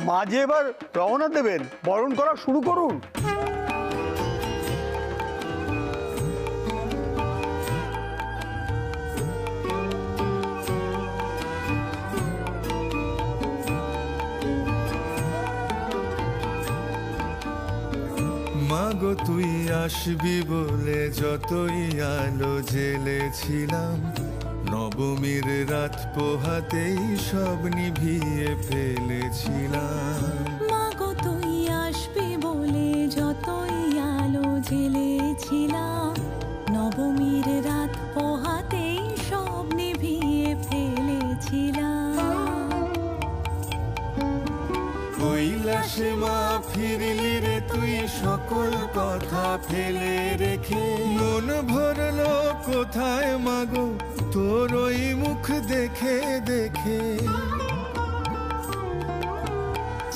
মা যে এবার রওনা দেবেন, বরণ করা শুরু করুন। মাগো তুই আসবি বলে যতই আলো জ্বেলেছিলাম, নবমীর রাত পোহাতেই সব নিভিয়ে ফেলেছিলাম। মাগো তুই আসবি বলে যতই আলো জ্বেলেছিলাম, নবমীর রাত পোহাতেই সব নিভিয়ে ফেলেছিলাম। কৈলাসে মা ফিরলি রে তুই সকল কথা ফেলে রেখে, মন ভরলো কোথায় মাগো তোর ওই মুখ দেখে দেখে।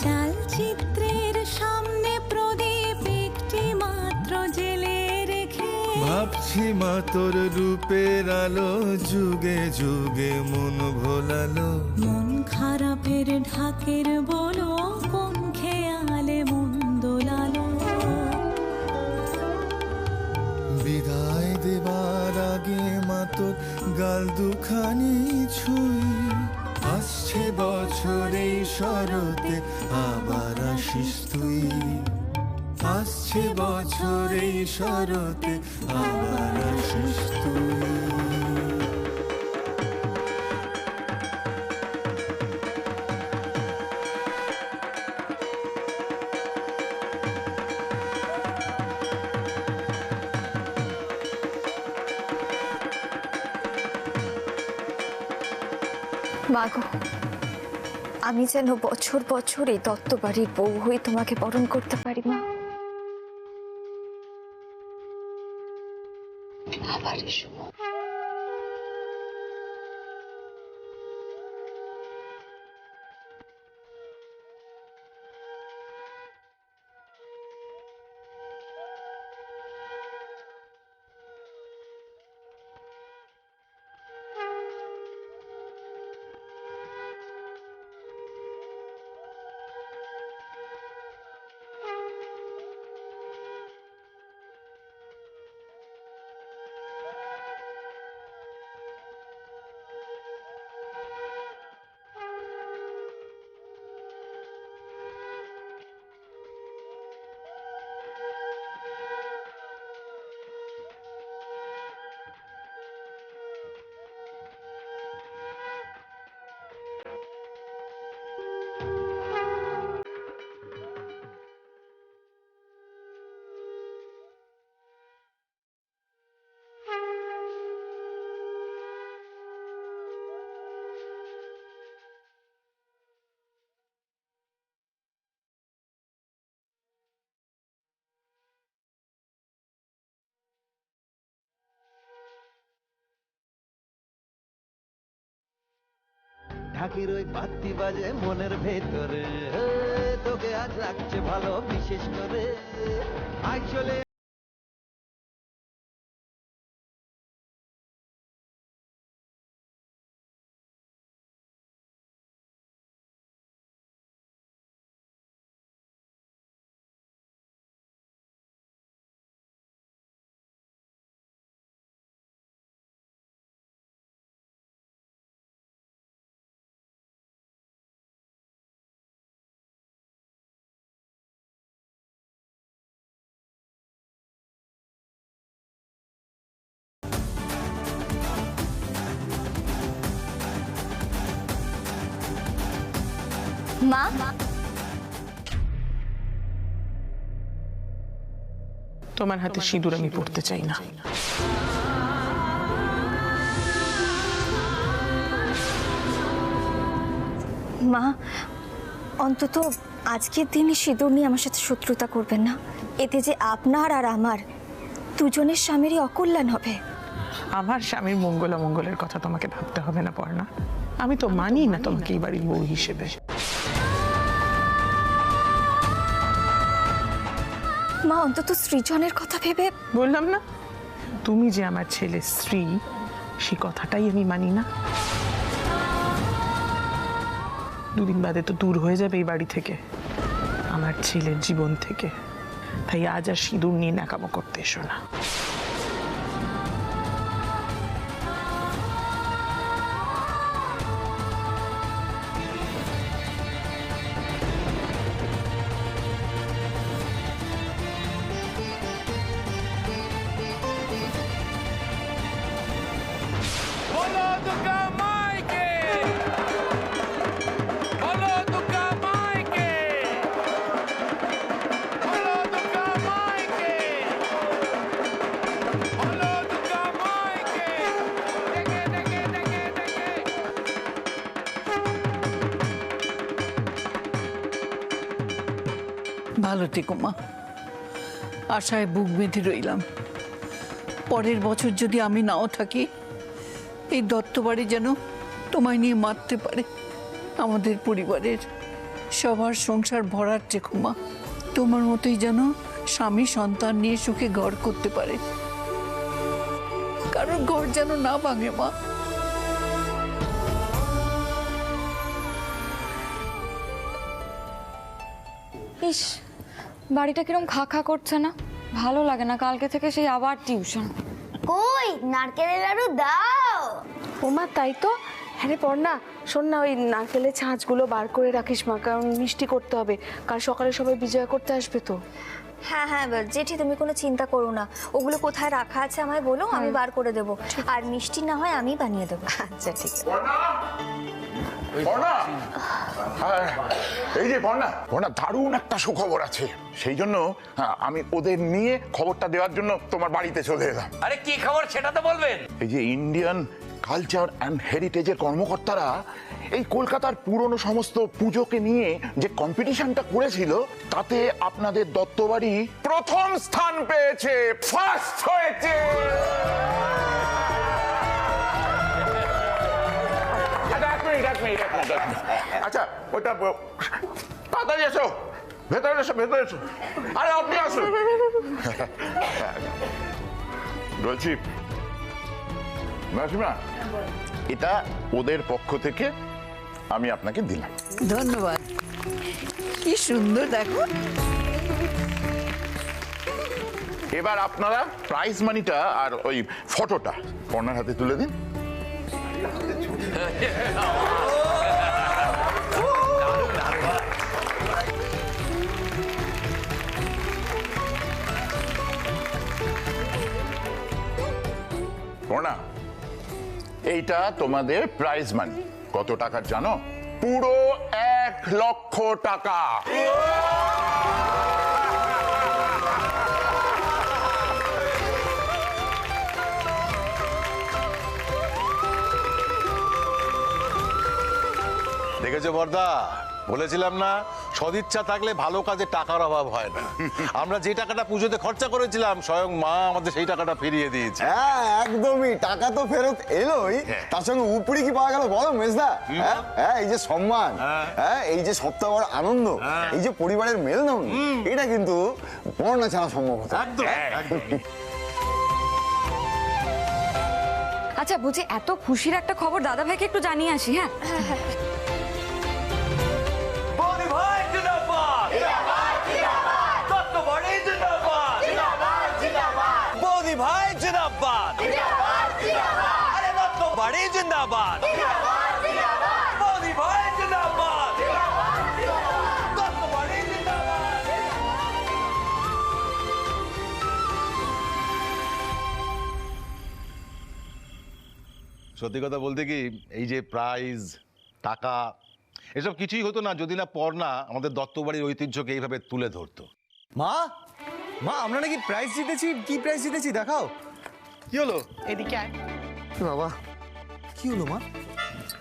চালচিত্রের সামনে প্রদীপ একটি মাত্র জেলে রেখে, ভাবছি মা তোর রূপের আলো যুগে যুগে মন ভোলালো। মন খারাপের ঢাকের বলো কোন খেয়ালে মন দোলালো। বিদায় দেবার আগে মা তোর গাল দুখানি ছুঁই, আসছে বছর এই শরতে আবার আসিস তুই। আসছে বছর এই শরতে আবার আসিস তুই। মাগো, আমি যেন বছর বছর এই দত্ত বাড়ির বউ হয়ে তোমাকে বরণ করতে পারি মা। আবার এসো। ঢাকির ওই বাতি বাজে মনের ভেতরে, তোকে আজ লাগছে ভালো বিশেষ করে। আজ চলে মা, তোমার হাতে সিঁদুর আমি পড়তে চাই না। মা অন্তত আজকের দিনে সিঁদুর নিয়ে আমার সাথে শত্রুতা করবেন না। এতে যে আপনার আর আমার দুজনের স্বামীরই অকল্যাণ হবে। আমার স্বামীর মঙ্গল অমঙ্গলের কথা তোমাকে ভাবতে হবে না পর্ণা। আমি তো মানি না তোমাকে এই বাড়ির বউ হিসেবে। মা অন্তত সৃজনের কথা ভেবে। বললাম না তুমি যে আমার ছেলের স্ত্রী, সে কথাটাই আমি মানি না। দুদিন বাদে তো দূর হয়ে যাবে এই বাড়ি থেকে, আমার ছেলের জীবন থেকে। তাই আজ আর সিঁদুর নিয়ে নাকামো করতে এসো না। ভালো থেকো মা, আশায় বুক বেঁধে রইলাম। পরের বছর যদি আমি নাও থাকি, এই দত্তবাড়ি যেন তোমায় নিয়ে মারতে পারে। আমাদের পরিবারের সবার সংসার ভরার চেখো মা, তোমার মতোই যেন স্বামী সন্তান নিয়ে সুখে ঘর করতে পারে, কারণ ঘর যেন না ভাঙে মা। ইস, বাড়িটা কিরম খা খা করছে না, ভালো লাগে না। কালকে থেকে সেই আবার টিউশন। কই নারকেলের লাড়ু দাও। ওমা তাই তো। হ্যাঁ রে পড়না, শোন না, ওই নারকেলের ছাঁচগুলো বার করে রাখিস মা, কারণ মিষ্টি করতে হবে। কাল সকালে সবাই বিজয় করতে আসবে তো। হ্যাঁ হ্যাঁ জেঠি, তুমি কোনো চিন্তা করো না, ওগুলো কোথায় রাখা আছে আমায় বলো, আমি বার করে দেবো। আর মিষ্টি না হয় আমি বানিয়ে দেবো। আচ্ছা ঠিক আছে। এই যে বর্ণা দারুণ একটা সুখবর আছে, সেই জন্য আমি ওদের নিয়ে খবরটা দেওয়ার জন্য তোমার বাড়িতে চলে এলাম। আরে কি খবর সেটা তো বলবেন। এই যে ইন্ডিয়ান কালচার অ্যান্ড হেরিটেজের কর্মকর্তারা এই কলকাতার পুরনো সমস্ত পুজোকে নিয়ে যে কম্পিটিশনটা করেছিল, তাতে আপনাদের দত্তবাড়ি প্রথম স্থান পেয়েছে, ফার্স্ট হয়েছে। আচ্ছা ওটা তাড়াতাড়ি এসো, ভেতরে এসো, ভেতরে এসো। আরে আপনি আসুন। বলছি মাসিমা, এটা ওদের পক্ষ থেকে আমি আপনাকে দিলাম। ধন্যবাদ, কি সুন্দর দেখো। এবার আপনারা প্রাইজ মানিটা আর ওই ফটোটা কর্নার হাতে তুলে দিন। কর্না, এইটা তোমাদের প্রাইজ মানি। কত টাকা জানো? পুরো 1,00,000 টাকা। দেখেছো বর্দা, বলেছিলাম না সদিচ্ছা থাকলে ভালো কাজে টাকার অভাব হয় না। আমরা যে টাকাটা পুজোতে খরচা করেছিলাম, স্বয়ং মা আমাদের সেই টাকাটা ফিরিয়ে দিয়েছে। হ্যাঁ একদমই, টাকা তো ফেরত এলোই, তার সঙ্গে উপরি কি পাওয়া গেল বলো মেজদা? হ্যাঁ এই যে সম্মান, হ্যাঁ এই যে সপ্তাহ বড় আনন্দ, এই যে পরিবারের মেলনম, এটা কিন্তু বর্ণা ছাড়া সম্ভব হতো। একদম একদম। আচ্ছা বুঝি, এত খুশির একটা খবর দাদা ভাইকে একটু জানিয়ে আসি। হ্যাঁ বৌদি ভাই জিন্দাবাদ, দত্তবাড়ি জিন্দাবাদ, বৌদি ভাই জিন্দাবাদ, আরে দত্তবাড়ি জিন্দাবাদ, বৌদি ভাই জিন্দাবাদ, দত্তবাড়ি জিন্দাবাদ। সত্যি কথা বলতে কি, এই যে প্রাইজ, টাকা, এসব কিছুই হতো না যদি না পর্ণা আমাদের দত্তবাড়ির ঐতিহ্যকে এইভাবে তুলে ধরতো। মা মা, আমরা নাকি প্রাইজ জিতেছি। কি প্রাইজ জিতেছি দেখাও। কি হলো? এদিকে আয়। বাবা কি হলো মা?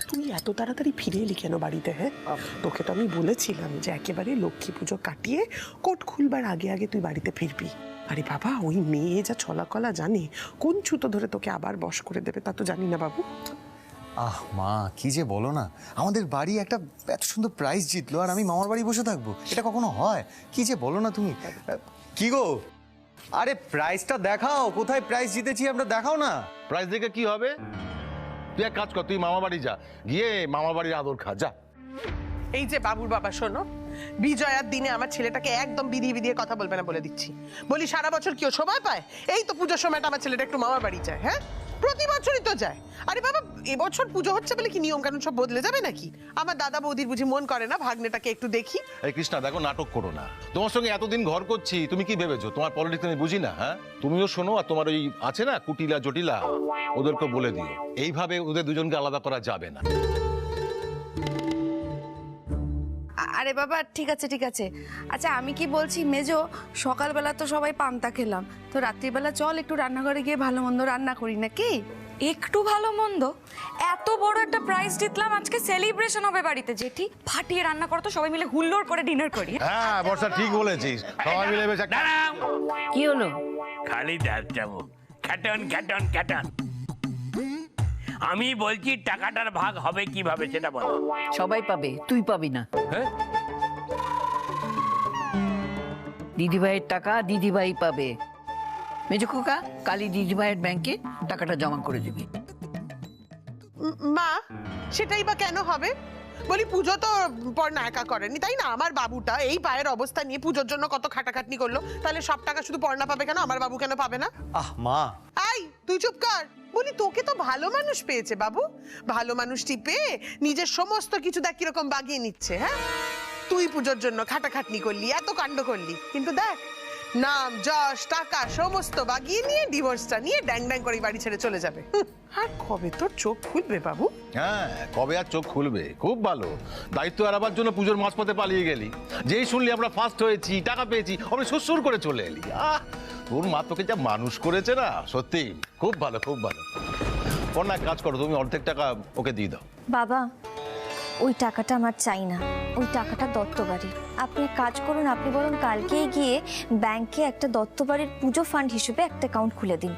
তুই এত তাড়াতাড়ি ফিরে এলি কেন বাড়িতে? হ্যাঁ, তোকে তো আমি বলেছিলাম যে একেবারে লক্ষ্মী পুজো কাটিয়ে কোট খুলবার আগে আগে তুই বাড়িতে ফিরবি। আরে বাবা, ওই মেয়ে যা ছলাকলা জানে, কোন ছুতো ধরে তোকে আবার বশ করে দেবে তা তো জানি না বাবু। আহ মা, কি যে বলো না, আমাদের বাড়ি একটা এত সুন্দর প্রাইজ জিতলো আর আমি মামার বাড়ি বসে থাকবো? এটা কখনো হয়? কি যে বলো না তুমি। কি গো, আরে প্রাইজটা দেখাও, কোথায় প্রাইজ জিতেছি আমরা, দেখাও না। প্রাইজ দেখে কি হবে? তুই এক কাজ কর, তুই মামা বাড়ি যা, গিয়ে মামা বাড়ির আদর খা, যা। এই যে বাবুর বাবা, শোনো, বিজয়ার দিনে আমার ছেলেটাকে একদম বিধিয়ে বিধিয়ে কথা বলবে না বলে দিচ্ছি। বলি সারা বছর কেউ সময় পায়? এই তো পুজোর সময়টা আমার ছেলেটা একটু মামার বাড়ি যায়। হ্যাঁ, প্রতি বছরই তো যায়। আরে বাবা, এবছর পুজো হচ্ছে বলে কি নিয়ম কানুন সব বদলে যাবে নাকি? আমার দাদা বৌদির বুঝি মন করে না ভাগ্নেটাকে একটু দেখি? এই কৃষ্ণা, দেখো, নাটক করো না। তোমার সঙ্গে এতদিন ঘর করছি, তুমি কি ভেবেছো তোমার পলিটিক্স আমি বুঝি না? হ্যাঁ, তুমিও শোনো, আর তোমার ওই আছে না কুটিলা জটিলা, ওদেরকে বলে দিও এইভাবে ওদের দুজনকে আলাদা করা যাবে না। আরে বাবা, ঠিক আছে ঠিক আছে। আচ্ছা, আমি কি বলছি মেজো, সকালবেলা তো সবাই পান্তা খেলাম, তো রাত্রিবেলা চল একটু রান্নাঘরে গিয়ে ভালো মন্দ রান্না করি নাকি? একটু ভালো মন্দ? এত বড় একটা প্রাইজ জিতলাম, আজকে সেলিব্রেশন হবে বাড়িতে। জেঠি ফাটিয়ে রান্না করো তো, সবাই মিলে হুল্লোড় করে ডিনার করি। হ্যাঁ বর্ষা, ঠিক বলেছিস, সবাই মিলে বেশ একটা। কি হলো? খালি দাঁত যাবো, খ্যাটন খ্যাটন খ্যাটন। আমি বলছি টাকাটার ভাগ হবে কিভাবে সেটা বল। সবাই পাবে, তুই পাবি না। দিদিভাইয়ের টাকা দিদিভাই পাবে। মেজো খোকা, কালী দিদিভাইয়ের ব্যাংকে টাকাটা জমা করে দিবি। মা, সেটাই বা কেন হবে? বলি পুজো তো পর্ণা একা করেনি, তাই না? আমার বাবুটা এই পায়ের অবস্থা নিয়ে পুজোর জন্য কত খাটাখাটনি করলো, তাহলে সব টাকা শুধু পর্ণা পাবে কেন? আমার বাবু কেন পাবে না? মা, এই তুই চুপ কর। বলি তোকে তো ভালো মানুষ পেয়েছে বাবু, ভালো মানুষটি পেয়ে নিজের সমস্ত কিছু দেখ কিরকম বাগিয়ে নিচ্ছে। হ্যাঁ, তুই পুজোর জন্য খাটাখাটনি করলি, এত কাণ্ড করলি, কিন্তু দেখ নাম যশ টাকা সমস্ত বাগিয়ে নিয়ে ডিভোর্সটা নিয়ে ড্যাং ড্যাং করে বাড়ি ছেড়ে চলে যাবে। আর কবে তোর চোখ খুলবে বাবু? হ্যাঁ, কবে আর চোখ খুলবে? খুব ভালো, দায়িত্ব এড়াবার জন্য পুজোর মাঝপথে পালিয়ে গেলি। যেই শুনলি আমরা ফার্স্ট হয়েছি, টাকা পেয়েছি, আমরা সুরসুর করে চলে এলি। তোর মা তোকে যা মানুষ করেছে না, সত্যি খুব ভালো, খুব ভালো। পর্ণা, কাজ করো, তুমি অর্ধেক টাকা ওকে দিয়ে দাও। বাবা, ওই টাকাটা আমার চাই না, ওই টাকাটা দত্তবাড়ির। আপনি এক কাজ করুন, আপনি বরং কালকেই গিয়ে ব্যাংকে একটা দত্তবাড়ির পুজো ফান্ড হিসেবে একটা অ্যাকাউন্ট খুলে দিন,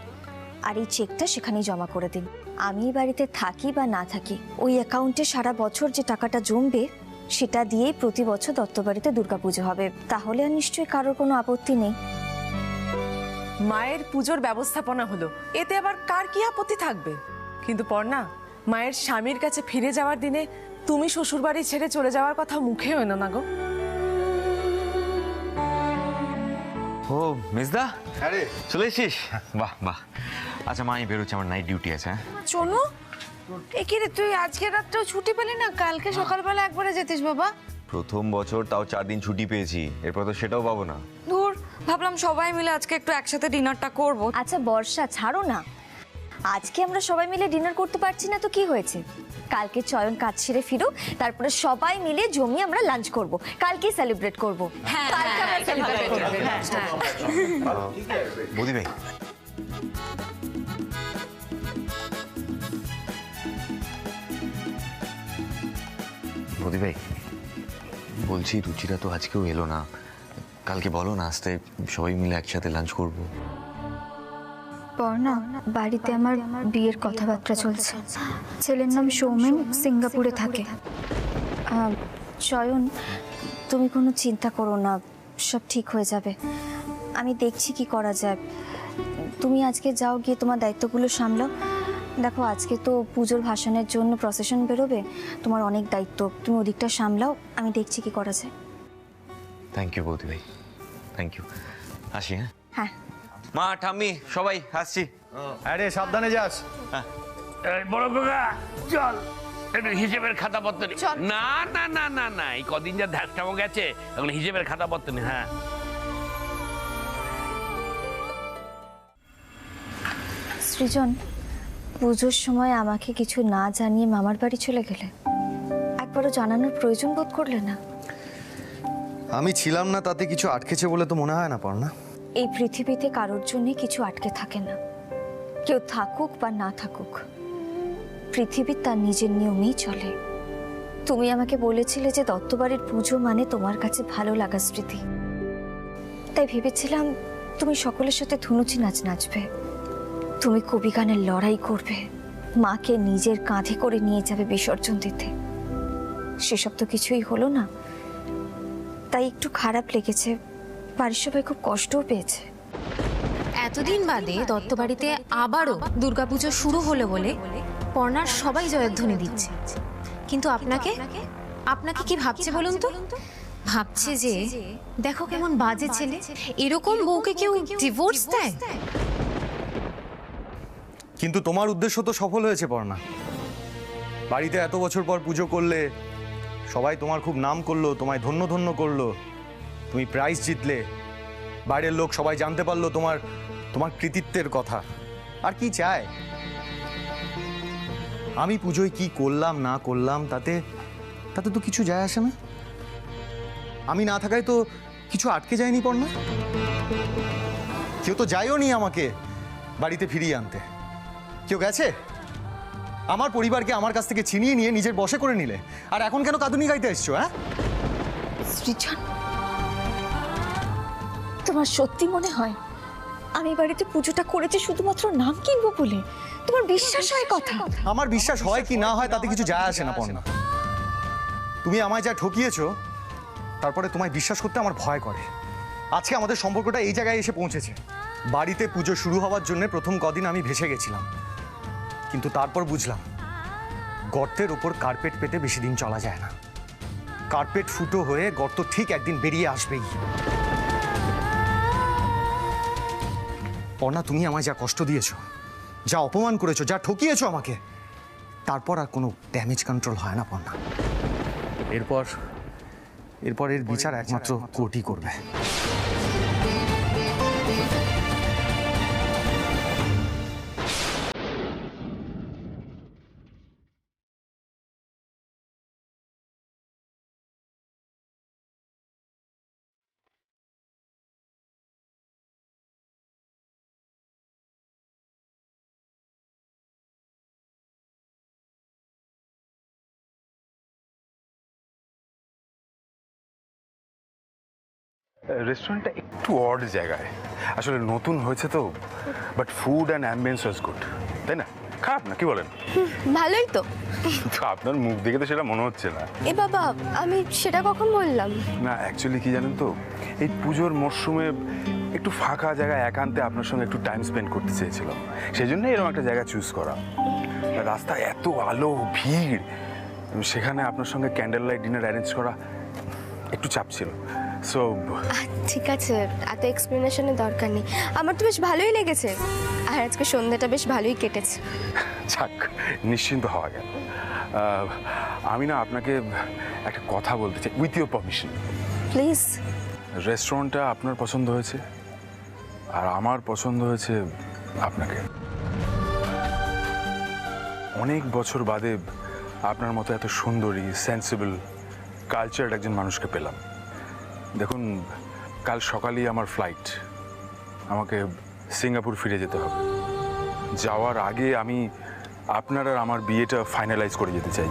আর এই চেকটা সেখানেই জমা করে দিন। আমি বাড়িতে থাকি বা না থাকি, ওই অ্যাকাউন্টে সারা বছর যে টাকাটা জমবে সেটা দিয়েই প্রতি বছর দত্তবাড়িতে দুর্গাপুজো হবে। তাহলে আর নিশ্চয়ই কারোর কোনো আপত্তি নেই। মায়ের পুজোর ব্যবস্থাপনা হলো, এতে আবার কার কি আপত্তি থাকবে? কিন্তু পর্ণা, মায়ের স্বামীর কাছে ফিরে যাওয়ার দিনে তুমি শ্বশুরবাড়ি ছেড়ে চলে যাওয়ার কথা মুখে এনো না গো। ও মেজদা, আরে চলে এসেছিস? বাহ বাহ। আচ্ছা মা, আমি বেরোচ্ছি, আমার নাইট ডিউটি আছে। চলো, একে রে, তুই আজকে রাতটাও ছুটি পেলি না? কালকে সকালবেলা একবারে যেতিস বাবা। প্রথম বছর তাও 4 দিন ছুটি পেয়েছি, এরপর তো সেটাও পাবো না। দূর, ভাবলাম সবাই মিলে আজকে একটু একসাথে ডিনারটা করব। আচ্ছা বর্ষা, ছাড়ো না, আজকে আমরা সবাই মিলে ডিনার করতে পারছি না তো কি হয়েছে? কালকে চয়ন কাজ সেরে ফিরো, তারপরে সবাই মিলে জমিয়ে আমরা লাঞ্চ করব, কালকে সেলিব্রেট করব। হ্যাঁ, কালকে আমরা সেলিব্রেট করব। বৌদি ভাই, বৌদি ভাই বলছি, রুচিরা তো আজকেও এলো না, কালকে বলো না আসতে, সবাই মিলে একসাথে লাঞ্চ করব। পর্ণা, বাড়িতে আমার বিয়ের কথাবার্তা চলছে। ছেলের নাম সৌমেন, সিঙ্গাপুরে থাকে। চয়ন, তুমি কোনো চিন্তা করো না, সব ঠিক হয়ে যাবে। আমি দেখছি কি করা যায়। তুমি আজকে যাও, গিয়ে তোমার দায়িত্বগুলো সামলাও। দেখো, আজকে তো পুজোর ভাসানের জন্য প্রসেশন বেরোবে, তোমার অনেক দায়িত্ব, তুমি ওদিকটা সামলাও, আমি দেখছি কি করা যায়। থ্যাংক ইউ বৌদি ভাই, থ্যাংক ইউ। আসি। হ্যাঁ হ্যাঁ, মা ঠাম্মি সবাই আসছি। আরে সাবধানে যাস। বড় কাকা চল, একটু হিসেবের খাতাপত্র নেই। না না না না না, এই কদিন যা ধ্যাসটামো গেছে, এখন হিসেবের খাতাপত্র নেই। হ্যাঁ, সৃজন, পুজোর সময় আমাকে কিছু না জানিয়ে মামার বাড়ি চলে গেলে, একবারও জানানোর প্রয়োজন বোধ করলে না? আমি ছিলাম না তাতে কিছু আটকেছে বলে তো মনে হয় না পর্ণা। এই পৃথিবীতে কারোর জন্য কিছু আটকে থাকে না, কেউ থাকুক বা না থাকুক, পৃথিবী তার নিজের নিয়মেই চলে। তুমি আমাকে বলেছিলে যে দত্তবাড়ির পুজো মানে তোমার কাছে ভালো লাগা স্মৃতি, তাই ভেবেছিলাম তুমি সকলের সাথে ধুনুচি নাচ নাচবে, তুমি কবি গানের লড়াই করবে, মাকে নিজের কাঁধে করে নিয়ে যাবে বিসর্জন দিতে। সেসব তো কিছুই হলো না, তাই একটু খারাপ লেগেছে, বাড়ির সবাই খুব কষ্টও পেয়েছে। এতদিন বাদে দত্তবাড়িতে আবারও দুর্গাপুজো শুরু হলো বলে পর্ণার সবাই জয়ধ্বনি দিচ্ছে, কিন্তু আপনাকে আপনাকে কি ভাবছে বলুন তো? ভাবছে যে দেখো কেমন বাজে ছেলে, এরকম বউকে কেউ ডিভোর্স দেয়? কিন্তু তোমার উদ্দেশ্য তো সফল হয়েছে পর্ণা। বাড়িতে এত বছর পর পুজো করলে, সবাই তোমার খুব নাম করলো, তোমায় ধন্য ধন্য করলো, তুমি প্রাইজ জিতলে, বাইরের লোক সবাই জানতে পারলো তোমার তোমার কৃতিত্বের কথা। আর কি চায়? আমি পুজোয় কি করলাম না করলাম তাতে তাতে তো কিছু যায় আসে না। আমি না থাকায় তো কিছু আটকে যায়নি পর্ণা। কেউ তো যায়ও নি আমাকে বাড়িতে ফিরিয়ে আনতে। কেউ গেছে? আমার পরিবারকে আমার কাছ থেকে ছিনিয়ে নিয়ে নিজের বশে করে নিলে, আর এখন কেন কাঁদুনি গাইতে এসছো? হ্যাঁ সৃজন, তোমার সত্যি মনে হয় আমি বাড়িতে পুজোটা করেছি শুধুমাত্র নাম কিনবো বলে? তোমার বিশ্বাস হয় কথা? আমার বিশ্বাস হয় কি না হয় তাতে কিছু যায় আসে না পর্ণা। তুমি আমায় যা ঠকিয়েছো, তারপরে তোমায় বিশ্বাস করতে আমার ভয় করে। আজকে আমাদের সম্পর্কটা এই জায়গায় এসে পৌঁছেছে। বাড়িতে পুজো শুরু হওয়ার জন্য প্রথম কদিন আমি ভেসে গেছিলাম, কিন্তু তারপর বুঝলাম গর্তের ওপর কার্পেট পেতে বেশি দিন চলা যায় না। কার্পেট ফুটো হয়ে গর্ত ঠিক একদিন বেরিয়ে আসবেই। পর্ণা, তুমি আমায় যা কষ্ট দিয়েছো, যা অপমান করেছো, যা ঠকিয়েছো আমাকে, তারপর আর কোনো ড্যামেজ কন্ট্রোল হয় না পর্ণা। এরপর এর বিচার একমাত্র কোর্টই করবে। রেস্টুরেন্টটা একটু অড জায়গায়, আসলে নতুন হয়েছে তো, but food and ambience was good, তাই না? খারাপ না, কি বলেন? ভালোই তো। তো আপনার মুখ দেখে তো সেটা মনে হচ্ছে না। এ বাবা, আমি সেটা কখন বললাম? না, অ্যাকচুয়ালি কি জানেন তো, এই পুজোর মরশুমে একটু ফাঁকা জায়গায় একান্তে আপনার সঙ্গে একটু টাইম স্পেন্ড করতে চেয়েছিলাম, সেই জন্য এরকম একটা জায়গা চুজ করা। রাস্তায় এত আলো, ভিড়, সেখানে আপনার সঙ্গে ক্যান্ডেল লাইট ডিনার অ্যারেঞ্জ করা একটু চাপ ছিল। সো ঠিক আছে, এত এক্সপ্লেনেশনের দরকার নেই, আমার তো বেশ ভালোই লেগেছে। আর আজকে সন্ধ্যাটা বেশ ভালোই কেটেছে। যাক, নিশ্চিন্ত হওয়া গেল। আমি না আপনাকে একটা কথা বলতে চাই, উইথ ইউর পারমিশন। প্লিজ। রেস্টুরেন্টটা আপনার পছন্দ হয়েছে, আর আমার পছন্দ হয়েছে আপনাকে। অনেক বছর বাদে আপনার মতো এত সুন্দরী, সেন্সিবল, কালচার্ড একজন মানুষকে পেলাম। দেখুন, কাল সকালেই আমার ফ্লাইট, আমাকে সিঙ্গাপুর ফিরে যেতে হবে। যাওয়ার আগে আমি আপনার আর আমার বিয়েটা ফাইনালাইজ করে যেতে চাই।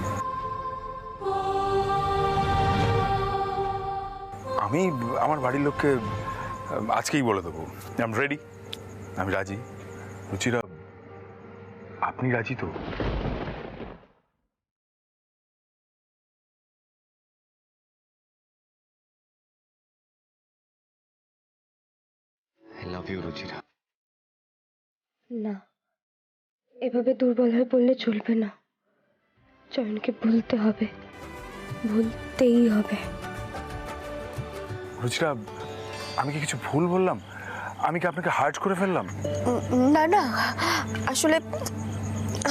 আমি আমার বাড়ির লোককে আজকেই বলে দেবো আই এম রেডি, আমি রাজি। রুচিরা, আপনি রাজি তো? I love you Ruchira. না, এভাবে দুর্বল হয়ে পড়লে চলবে না। চয়নকে ভুলতে হবে, ভুলতেই হবে। রুচিরা, আমি কি কিছু ভুল বললাম? আমি কি আপনাকে হার্ট করে ফেললাম? না না, আসলে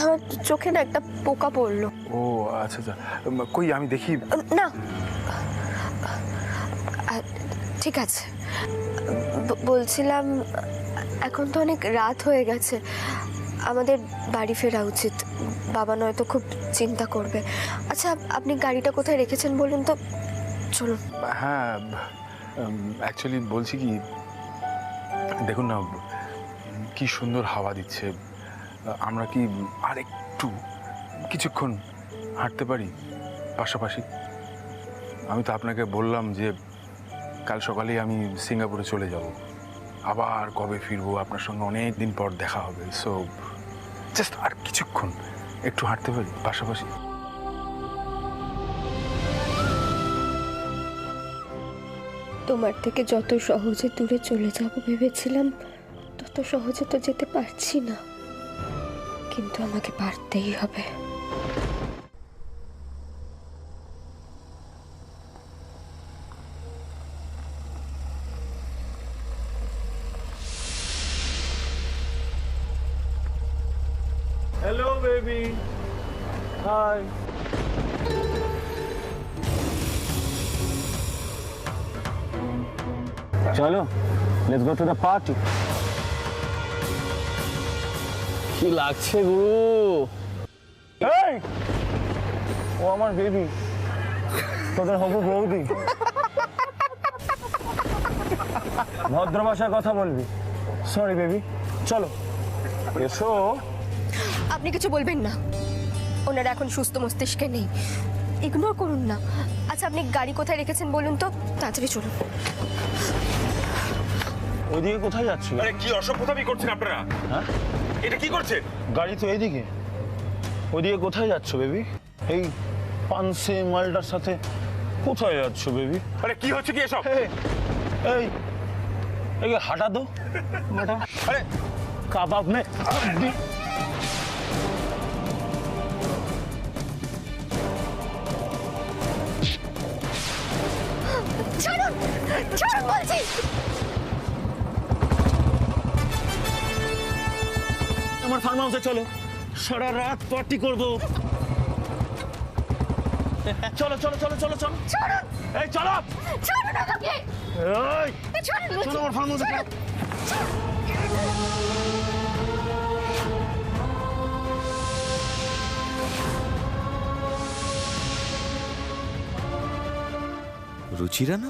আমার চোখে না একটা পোকা পড়লো। ও আচ্ছা আচ্ছা, কই আমি দেখি। না, ঠিক আছে। বলছিলাম, এখন তো অনেক রাত হয়ে গেছে, আমাদের বাড়ি ফেরা উচিত। বাবা নয়তো খুব চিন্তা করবে। আচ্ছা, আপনি গাড়িটা কোথায় রেখেছেন বলুন তো, চলুন। হ্যাঁ, অ্যাকচুয়ালি বলছি কি, দেখুন না কি সুন্দর হাওয়া দিচ্ছে, আমরা কি আর একটু কিছুক্ষণ হাঁটতে পারি পাশাপাশি? আমি তো আপনাকে বললাম যে কাল সকালেই আমি সিঙ্গাপুরে চলে যাব, আবার কবে ফিরবো, আপনার সঙ্গে অনেক দিন পর দেখা হবে। সো জাস্ট আর কিছুক্ষণ একটু হাঁটতে পারি পাশাপাশি? তোমার থেকে যত সহজে দূরে চলে যাব ভেবেছিলাম, তত সহজে তো যেতে পারছি না, কিন্তু আমাকে পারতেই হবে। Hello baby, hi. চলো, let's go to the party. কি লাগছে গুরু? এই, ও আমার বেবি, তোদের হবু বৌদি। ভদ্র ভাষায় কথা বলবি। সরি বেবি, চলো এসো। আপনি কিছু বলবেন না, ওনারা এখন সুস্থ মস্তিষ্কে নেই, ইগনোর করুন না। আচ্ছা আপনি গাড়ি কোথায় রেখেছেন বলুন তো, তাড়াতাড়ি চলুন। ওইদিকে কোথায় যাচ্ছি? আরে কি অসভ্যতামি করছেন আপনারা? হ্যাঁ, এটা কি করছেন? গাড়ি তো এইদিকে। ওইদিকে কোথায় যাচ্ছ বেবি? এই পানসে মালটার সাথে কোথায় যাচ্ছ বেবি? আরে কি হচ্ছে কি এসব? এই এই হাঁটা দো, হাঁটা। আরে কাবাব মে ছাড়ুন, ছাড়ুন বলছি। আমার ফার্ম হাউসে চলো, সারা রাত পার্টি করবো। চলো চলো চলো চলো চলো। ছাড়ুন, এই চলো। ছাড়ুন আমাকে। এই চলো আমার ফার্ম হাউসে। রুচিরা না?